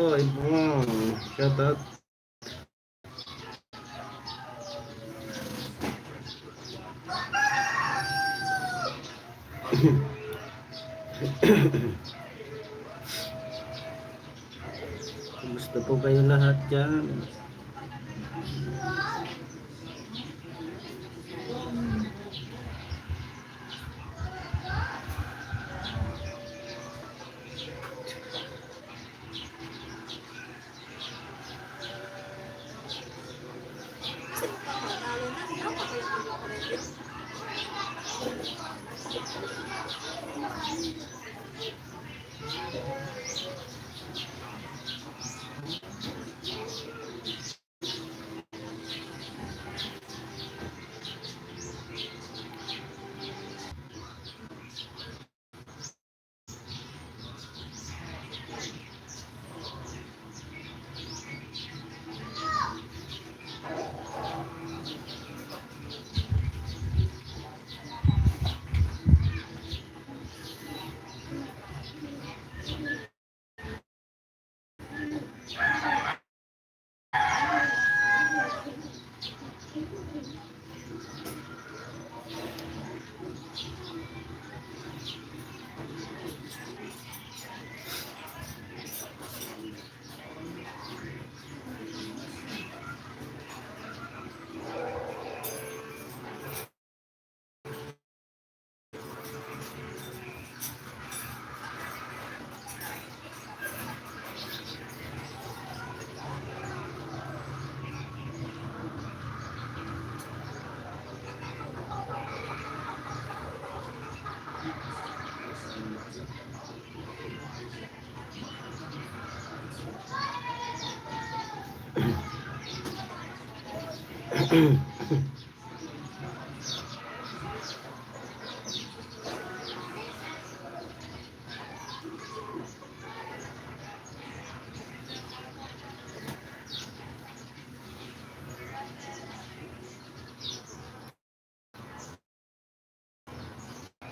po, Ibong. Shout out. Kumusta po kayo lahat dyan?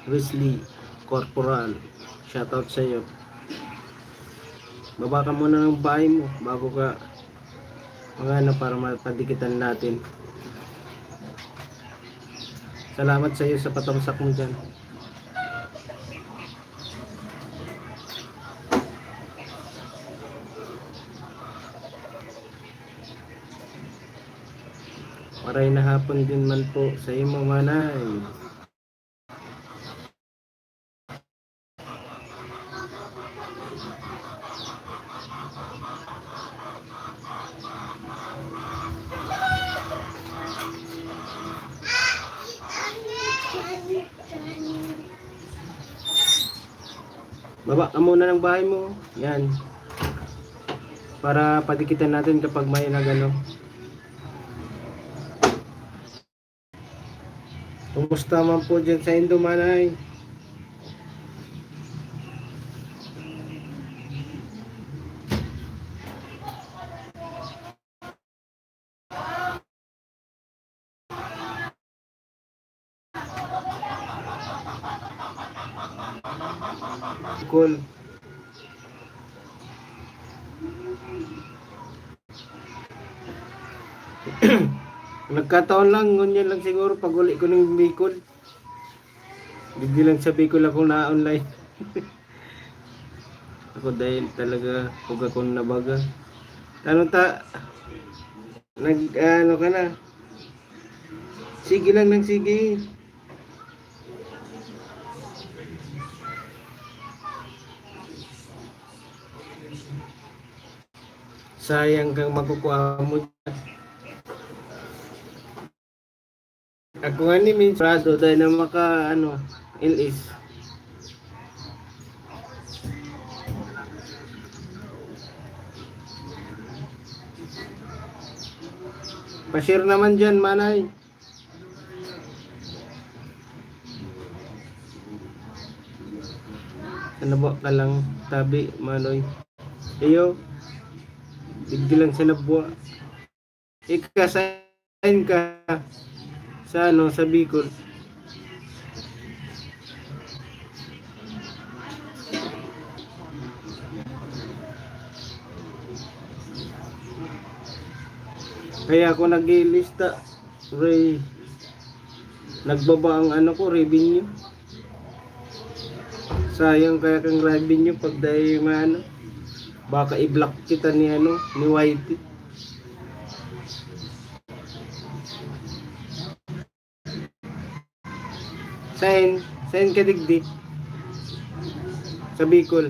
Wesley Corporal, shout out sa iyo. Baba ka muna ng bahay mo bago ka para mapadikitan natin. Salamat sa iyo sa patamsak mo dyan. Maray na hapon din man po sa iyo mga manay. Baba ka muna ng bahay mo. Yan. Para padikitan natin kapag may nagano. Kumusta man po dyan sa Indo, manay? Cool. Nagkataon lang, ngunyan lang siguro pag uli ko ng Bicol. Hindi lang sa Bicol ako na-online. Ako dahil talaga huwag akong nabaga. Ano ka na? Sige lang ng sige. Sayang kang makukuha mo. Ako nga ni Minstrado dahil na LS. Pa-share naman dyan, manay. Ano ba ka lang tabi, manoy? Iyo. Biglang sa nabwa. Ikasayin ka sa sa Bicol. Kaya ako nag-ilista, Ray, nagbaba ang ano ko, revenue. Sayang kaya kang revenue pag dahil ano, baka i-block kita ni ano, ni Whitey. Saan ka digdi? Sa Bicol.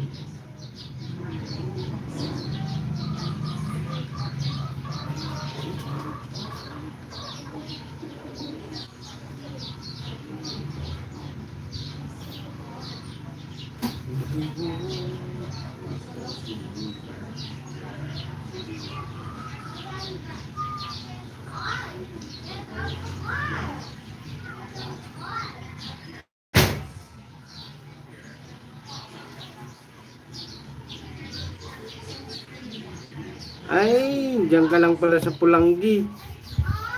Ay, diyan ka lang pala sa Pulanggi.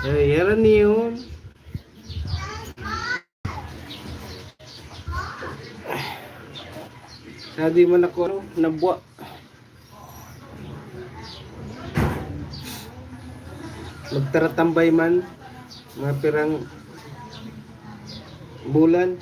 Ay, yaran yun. Sabi man ako, nabuwa. Magtaratambay man, mga pirang bulan.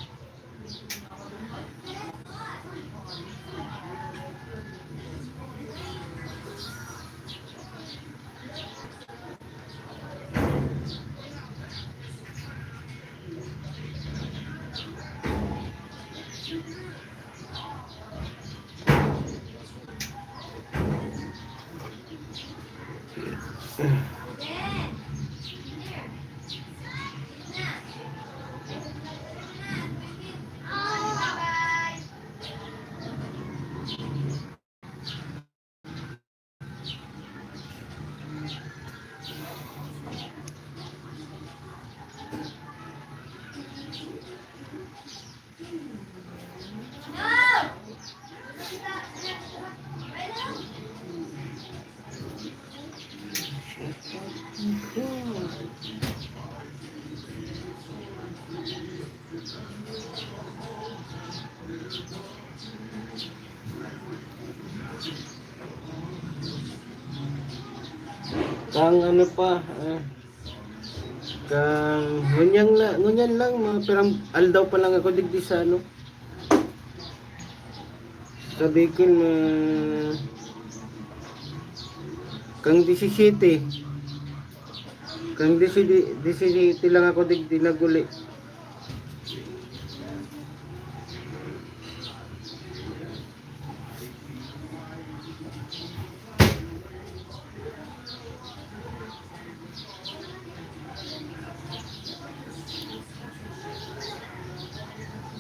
Kang ano pa, kang ngunyan lang, mga pirang aldaw pa lang ako digdi sa ano. Sabi ko na kang 17. Kang 17 lang ako digdi naguli.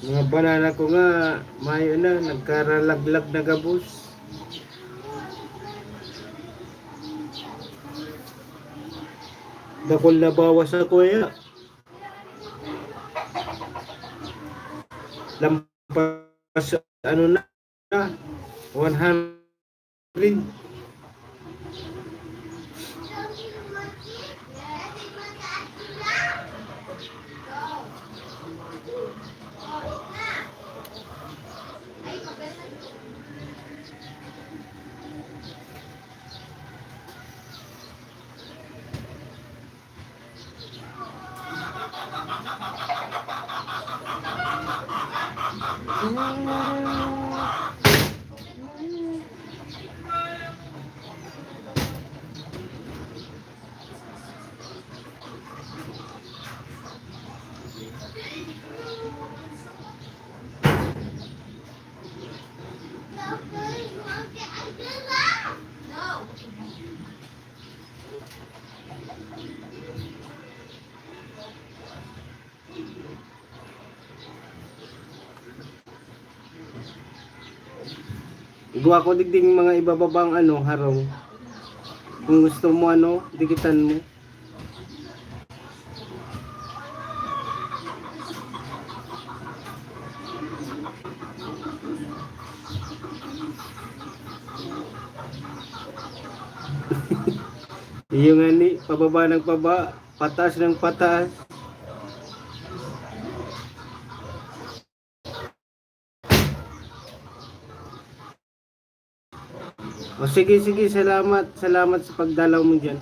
Mga banana ko nga, mayo na, nagkaralaglag na gabos. Dakol na bawas ako ya. Lampas, ano na, 100. Gawa ko digding mga ibababang ano, harong. Kung gusto mo ano, dikitan mo. Iyo nga ni, pababa ng paba, pataas ng pataas. O sige, salamat sa pagdalaw mo dyan.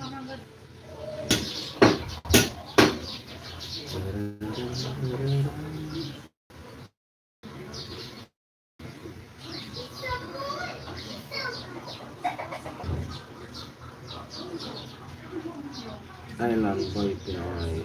Island Boy Pinoy.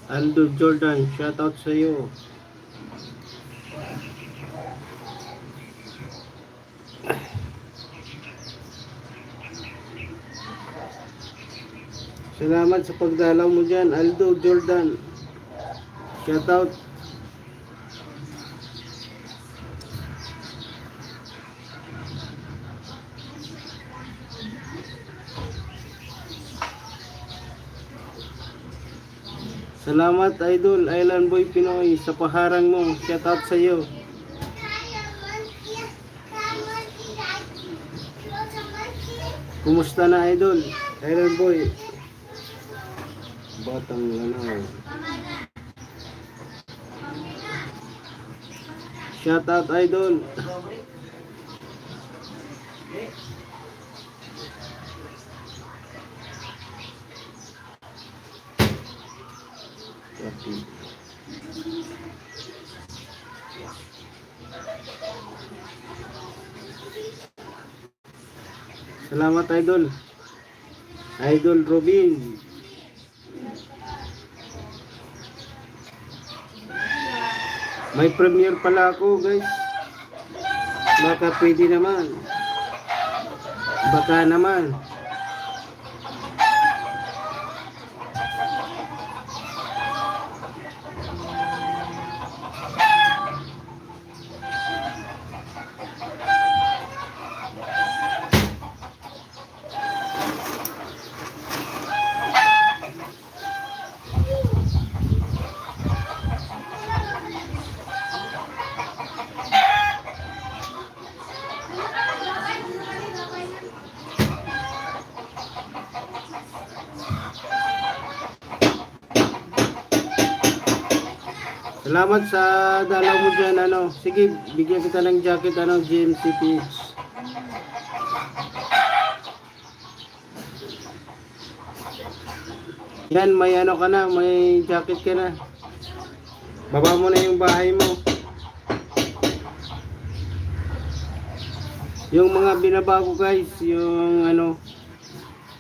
Aldo Jordan, shoutout sa iyo. Salamat sa pagdalaw mo dyan, Aldo Jordan. Shoutout. Salamat Idol Island Boy Pinoy sa paharang mo. Shoutout sa iyo. Kumusta na Idol Island Boy? Batang Lanao. Shoutout Idol. Salamat Idol. Idol Robin. May premiere pala ako guys. Baka pwede naman. Baka naman. Salamat sa dalaw mo dyan, ano. Sige, bigyan kita ng jacket, ano, GMC Peach. Yan, may ano ka na, may jacket ka na. Baba mo na yung bahay mo. Yung mga binabago guys, yung ano,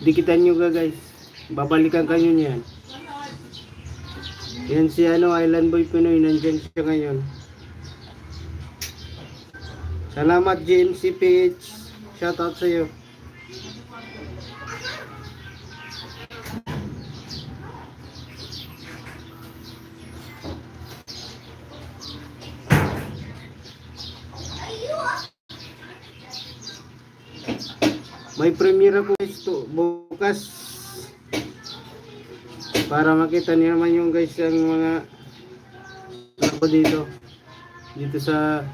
dikitan nyo ka guys. Babalikan kayo niyan. Yan si ano, Island Boy Pinoy, nandyan siya ngayon. Salamat GMC Peach. Shoutout sa iyo. May premiere ako guys to, bukas. Para makita niyo naman yung guys ang mga ako dito sa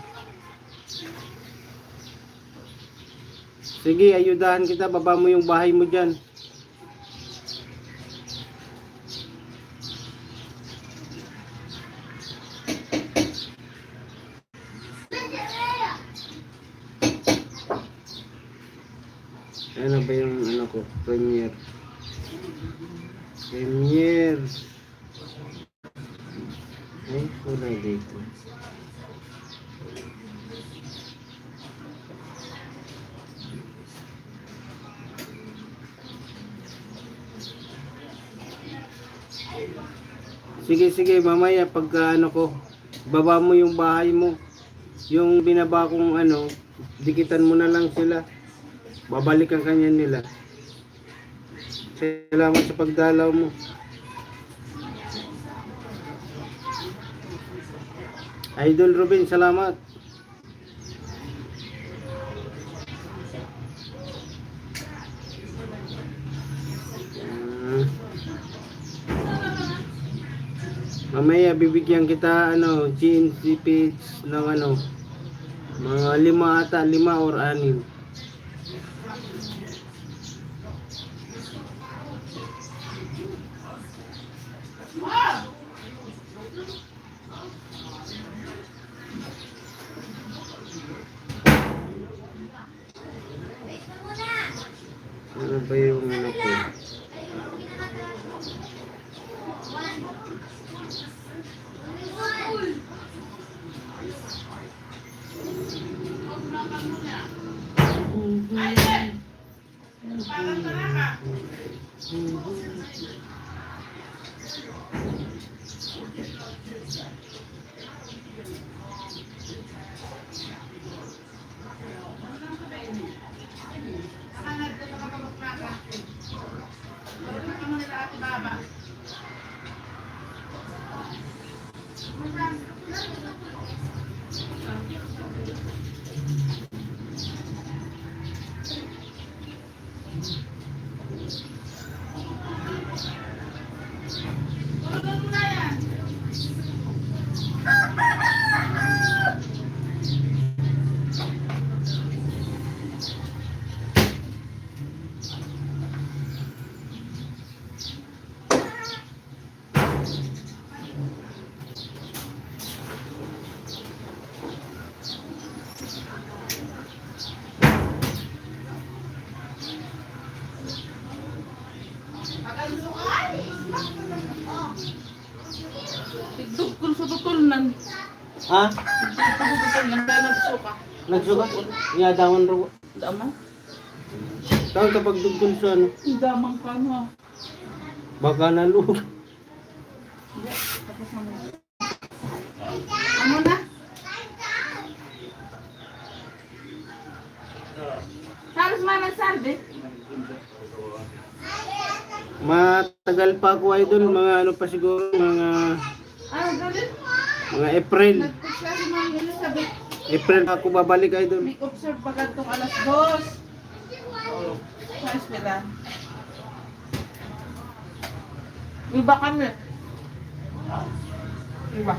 sige, ayudahan kita, baba mo yung bahay mo dyan. Ano ba yung ano ko, premiere ay, wala dito. Sige, sige, mamaya pagka ano ko, baba mo yung bahay mo. Yung binaba kong ano, dikitan mo na lang sila. Babalikan kanya nila. Salamat sa pagdalaw mo. Idol Robin, salamat. Mamaya bibigyan kita ano, GNC page ng ano, mga 5 ata, 5 or 6. Ano ba yung ano ko? Tigdugkol sa tutol nan. Ha? Tigdugkol nan kaya nagsuka. Nagsuka? Yadaman ro. Damang? Saan kapag dugtong sa ano? Damang ka no. Baka nalug. Tapos ano? Ano na? Salos man ang sarde? Matagal pa ako idol, mga ano pa siguro, mga Galit? April. Nag-text kasi Ma'am Elizabeth. April pa ako babalik idol. May observe pa gantong alas 2. Sa eskwela. Iba kami. Iba.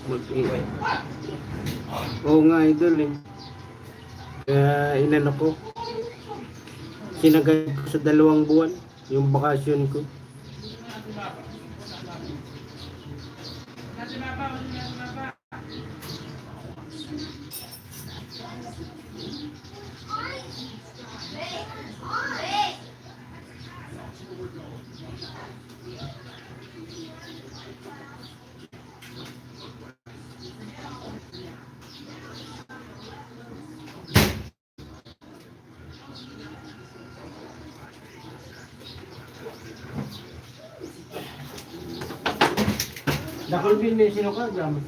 Mag-iway. Oo nga idol eh. Kaya inano ko. Sinagay ko sa 2 buwan yung bakasyon ko. Dakol bin may sino ka, Jam?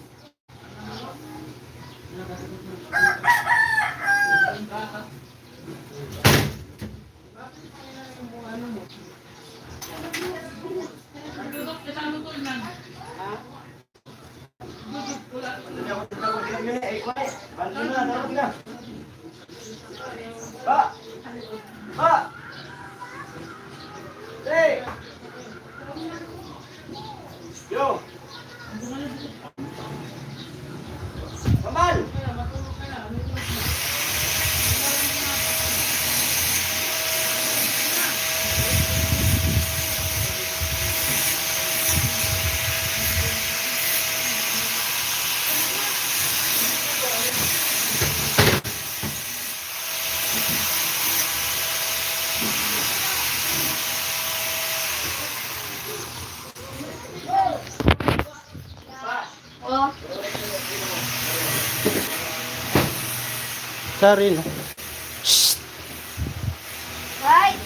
Ha! Hey! Yo! Kamal! Oh. Sorry na. Right.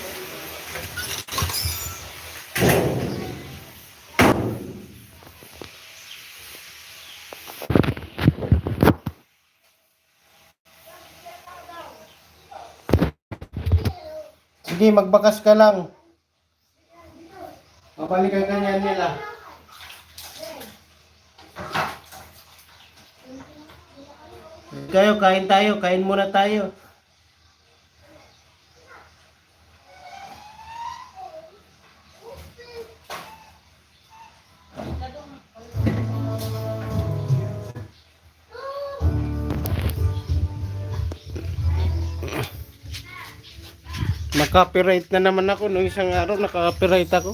Sige, magbakas ka lang. Mabalikan ka niyan nila. Kayo, kain tayo. Kain muna tayo. Naka-copyright na naman ako. Nung isang araw, naka-copyright ako.